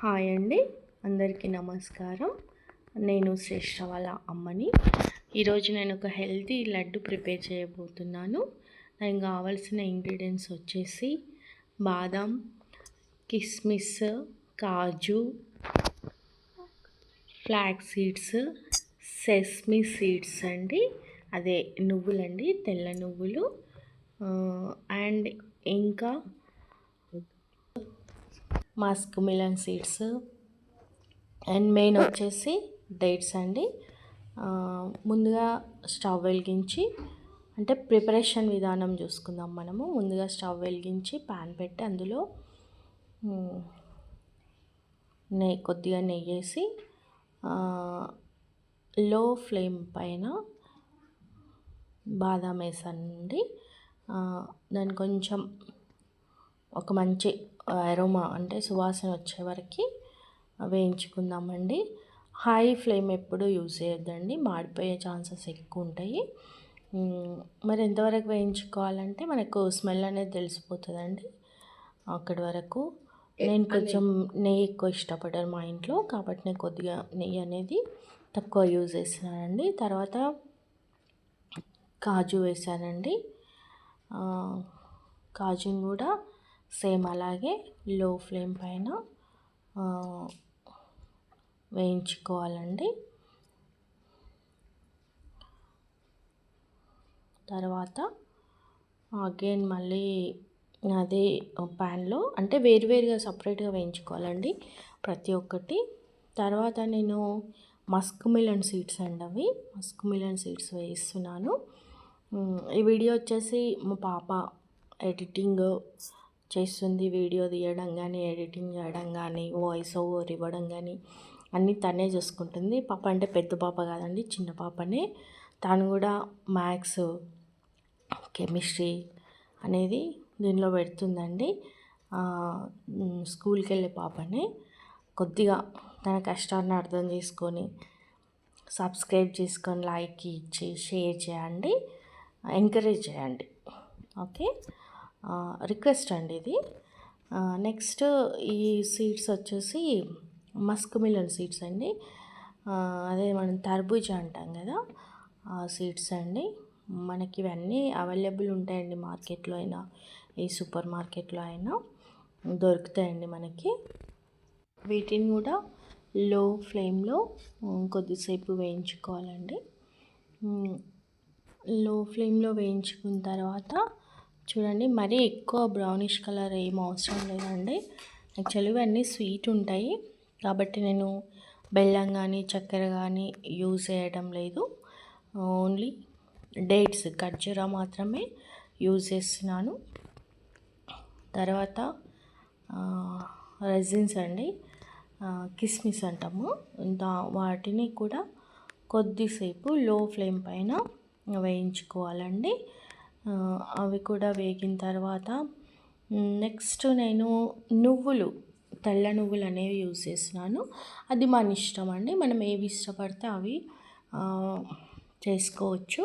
Hi అండి, అందరికీ నమస్కారం. నేను శ్రేష్ఠ వాళ్ళ అమ్మని. ఈరోజు నేను ఒక హెల్తీ లడ్డు ప్రిపేర్ చేయబోతున్నాను. దానికి కావాల్సిన ఇంగ్రీడియంట్స్ వచ్చేసి బాదం, కిస్మిస్, కాజు, ఫ్లాక్స్ సీడ్స్, సెస్మీ సీడ్స్ అండి, అదే నువ్వులండి, తెల్ల నువ్వులు, అండ్ ఇంకా Musk melon seeds, and main వచ్చేసి డేట్స్ అండి. ముందుగా స్టవ్ వెలిగించి, అంటే ప్రిపరేషన్ విధానం చూసుకుందాం. మనము ముందుగా స్టవ్ వెలిగించి ప్యాన్ పెట్టి అందులో కొద్దిగా నెయ్యి వేసి లో ఫ్లేమ్ పైన బాదాం వేసానండి. దాన్ని కొంచెం ఒక మంచి అరోమా అంటే సువాసన వచ్చే వరకు వేయించుకుందామండి. హై ఫ్లేమ్ ఎప్పుడు యూజ్ చేయొద్దండి, మాడిపోయే ఛాన్సెస్ ఎక్కువ ఉంటాయి. మరి ఎంతవరకు వేయించుకోవాలంటే మనకు స్మెల్ అనేది తెలిసిపోతుందండి. అక్కడి వరకు నేను కొంచెం నెయ్యి ఎక్కువ ఇష్టపడ్డాను మా ఇంట్లో, కాబట్టి నేను కొద్దిగా నెయ్యి అనేది తక్కువ యూజ్ చేస్తున్నానండి. తర్వాత కాజు వేసానండి. కాజుని కూడా సేమ్ అలాగే లో ఫ్లేమ్ పైన వేయించుకోవాలండి. తర్వాత అగైన్ మళ్ళీ అదే ప్యాన్లో, అంటే వేరువేరుగా సపరేట్గా వేయించుకోవాలండి ప్రతి ఒక్కటి. తర్వాత నేను మస్క్ మిలన్ సీడ్స్ అండి, అవి మస్క్ మిలన్ సీడ్స్ వేస్తున్నాను. ఈ వీడియో వచ్చేసి మా పాప ఎడిటింగ్ చేస్తుంది. వీడియో తీయడం కానీ, ఎడిటింగ్ చేయడం కానీ, వాయిస్ ఓవర్ ఇవ్వడం కానీ అన్నీ తనే చూసుకుంటుంది. పాప అంటే పెద్ద పాప కాదండి, చిన్న పాపనే. తను కూడా మ్యాథ్స్, కెమిస్ట్రీ అనేది దీనిలో పెడుతుందండి. స్కూల్కి వెళ్ళే పాపనే. కొద్దిగా తన కష్టాన్ని అర్థం చేసుకొని సబ్స్క్రైబ్ చేసుకొని లైక్ ఇచ్చి షేర్ చేయండి, ఎంకరేజ్ చేయండి. ఓకే, రిక్వెస్ట్ అండి ఇది. నెక్స్ట్ ఈ సీడ్స్ వచ్చేసి మస్క్ మిలన్ సీడ్స్ అండి, అదే మనం తర్బూజా అంటాం కదా, ఆ సీడ్స్ అండి. మనకి ఇవన్నీ అవైలబుల్ ఉంటాయండి, మార్కెట్లో అయినా ఈ సూపర్ మార్కెట్లో అయినా దొరుకుతాయండి మనకి. వీటిని కూడా లో ఫ్లేమ్లో కొద్దిసేపు వేయించుకోవాలండి. లో ఫ్లేమ్లో వేయించుకున్న తర్వాత చూడండి, మరీ ఎక్కువ బ్రౌనిష్ కలర్ ఏం అవసరం లేదండి. యాక్చువల్లీ ఇవన్నీ స్వీట్ ఉంటాయి కాబట్టి నేను బెల్లం కానీ చక్కెర కానీ యూజ్ చేయడం లేదు. ఓన్లీ డేట్స్, ఖర్జూరా మాత్రమే యూజ్ చేస్తున్నాను. తర్వాత రెజిన్స్ అండి, కిస్మిస్ అంటాము, వాటిని కూడా కొద్దిసేపు లో ఫ్లేమ్ పైన వేయించుకోవాలండి. అవి కూడా వేగిన తర్వాత నెక్స్ట్ నేను నువ్వులు, తెల్ల నువ్వులు అనేవి యూజ్ చేస్తున్నాను. అది మన ఇష్టం అండి, మనం ఏవి ఇష్టపడితే అవి చేసుకోవచ్చు.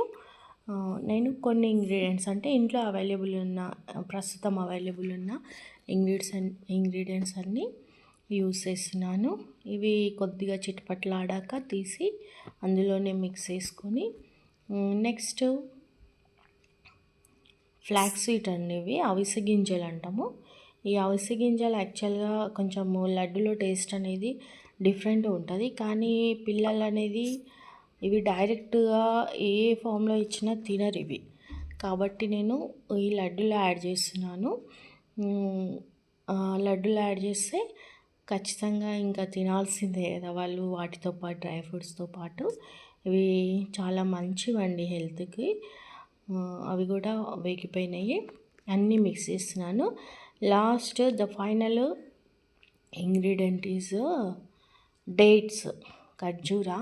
నేను కొన్ని ఇంగ్రీడియంట్స్, అంటే ఇంట్లో అవైలబుల్ ఉన్న, ప్రస్తుతం అవైలబుల్ ఉన్న ఇంగ్రీడియంట్స్ అన్నీ యూజ్ చేస్తున్నాను. ఇవి కొద్దిగా చిటపట్లాడాక తీసి అందులోనే మిక్స్ చేసుకొని, నెక్స్ట్ ఫ్లాక్స్ సీడ్ అండి, ఇవి అవిసె గింజలు అంటాము. ఈ అవిసె గింజలు యాక్చువల్గా కొంచెము లడ్డులో టేస్ట్ అనేది డిఫరెంట్ ఉంటుంది, కానీ పిల్లలు అనేది ఇవి డైరెక్ట్గా ఏ ఫామ్లో ఇచ్చినా తినరు ఇవి. కాబట్టి నేను ఈ లడ్డులో యాడ్ చేస్తున్నాను. లడ్డులో యాడ్ చేస్తే ఖచ్చితంగా ఇంకా తినాల్సిందే కదా వాళ్ళు, వాటితో పాటు డ్రై ఫ్రూట్స్తో పాటు. ఇవి చాలా మంచివండి హెల్త్కి. అవి కూడా వేగిపోయినాయి, అన్నీ మిక్స్ చేస్తున్నాను. Last the final ingredient is dates, ఖర్జూరా.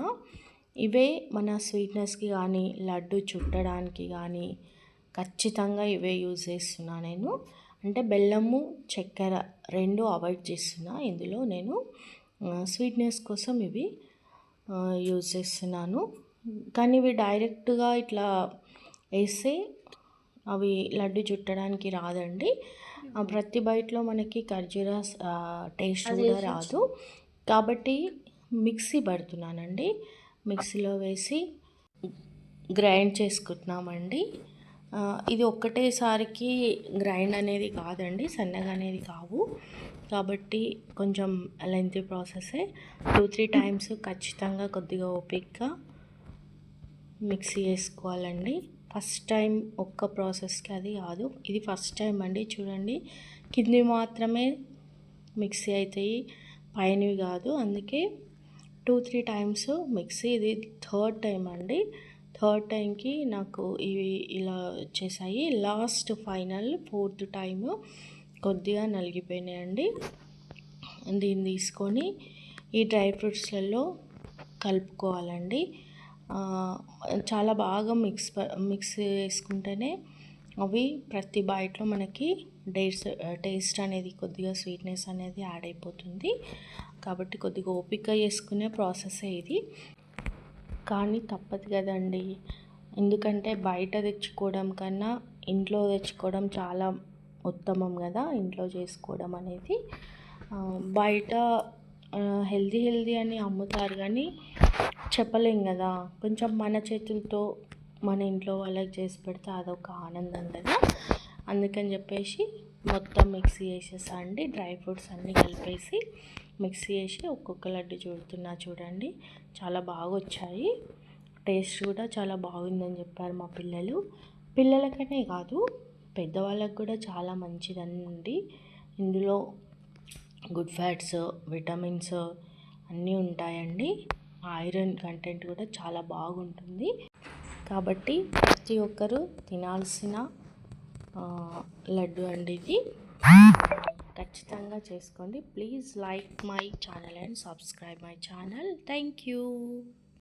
ఇవే మన స్వీట్నెస్కి కానీ, లడ్డు చుట్టడానికి కానీ ఖచ్చితంగా ఇవే యూజ్ చేస్తున్నా నేను. అంటే బెల్లము, చక్కెర రెండు అవాయిడ్ చేస్తున్నా ఇందులో నేను. స్వీట్నెస్ కోసం ఇవి యూజ్ చేస్తున్నాను. కానీ ఇవి డైరెక్ట్గా ఇట్లా వేస్తే అవి లడ్డు చుట్టడానికి రాదండి. ప్రతి బైట్లో మనకి ఖర్జూరా టేస్ట్ కూడా రాదు, కాబట్టి మిక్సీ పడుతున్నానండి. మిక్సీలో వేసి గ్రైండ్ చేసుకుంటున్నామండి. ఇది ఒక్కటేసారికి గ్రైండ్ అనేది కాదండి, సన్నగా అనేది కావు, కాబట్టి కొంచెం లెంతీ ప్రాసెసే. 2-3 టైమ్స్ ఖచ్చితంగా కొద్దిగా ఓపికగా మిక్సీ వేసుకోవాలండి. ఫస్ట్ టైం ఒక్క ప్రాసెస్కి అది కాదు, ఇది ఫస్ట్ టైం అండి. చూడండి, కింది మాత్రమే మిక్సీ అవుతాయి, పైనవి కాదు. అందుకే 2-3 టైమ్స్ మిక్సీ, ఇది థర్డ్ టైం అండి. థర్డ్ టైంకి నాకు ఇవి ఇలా వచ్చేసాయి. లాస్ట్ ఫైనల్ 4th టైము కొద్దిగా నలిగిపోయినాయండి. దీన్ని తీసుకొని ఈ డ్రై ఫ్రూట్స్లలో కలుపుకోవాలండి. చాలా బాగా మిక్స్ చేసుకుంటేనే అవి ప్రతి బైట్లో మనకి టేస్ట్ అనేది కొద్దిగా స్వీట్నెస్ అనేది యాడ్ అయిపోతుంది. కాబట్టి కొద్దిగా ఓపిక చేసుకునే ప్రాసెసే ఇది, కానీ తప్పదు కదండి. ఎందుకంటే బయట తెచ్చుకోవడం కన్నా ఇంట్లో తెచ్చుకోవడం చాలా ఉత్తమం కదా, ఇంట్లో చేసుకోవడం అనేది. బయట హెల్దీ అని అమ్ముతారు, కానీ చెప్పలేం కదా. కొంచెం మన చేతులతో మన ఇంట్లో వాళ్ళకి చేసి పెడితే అదొక ఆనందం కదా. అందుకని చెప్పేసి మొత్తం మిక్సీ వేసేసా అండి. డ్రై ఫ్రూట్స్ అన్నీ కలిపేసి మిక్సీ వేసి ఒక్కొక్క లడ్డు చూడుతున్నా, చూడండి చాలా బాగా వచ్చాయి. టేస్ట్ కూడా చాలా బాగుందని చెప్పారు మా పిల్లలు. పిల్లలకనే కాదు, పెద్దవాళ్ళకు కూడా చాలా మంచిదండి. ఇందులో గుడ్ ఫ్యాట్స్, విటమిన్స్ అన్నీ ఉంటాయండి. ఐరన్ కంటెంట్ కూడా చాలా బాగుంటుంది. కాబట్టి ప్రతి ఒక్కరూ తినాల్సిన లడ్డు అండి ఇది. ఖచ్చితంగా చేసుకోండి. Please like my channel and subscribe my channel. Thank you.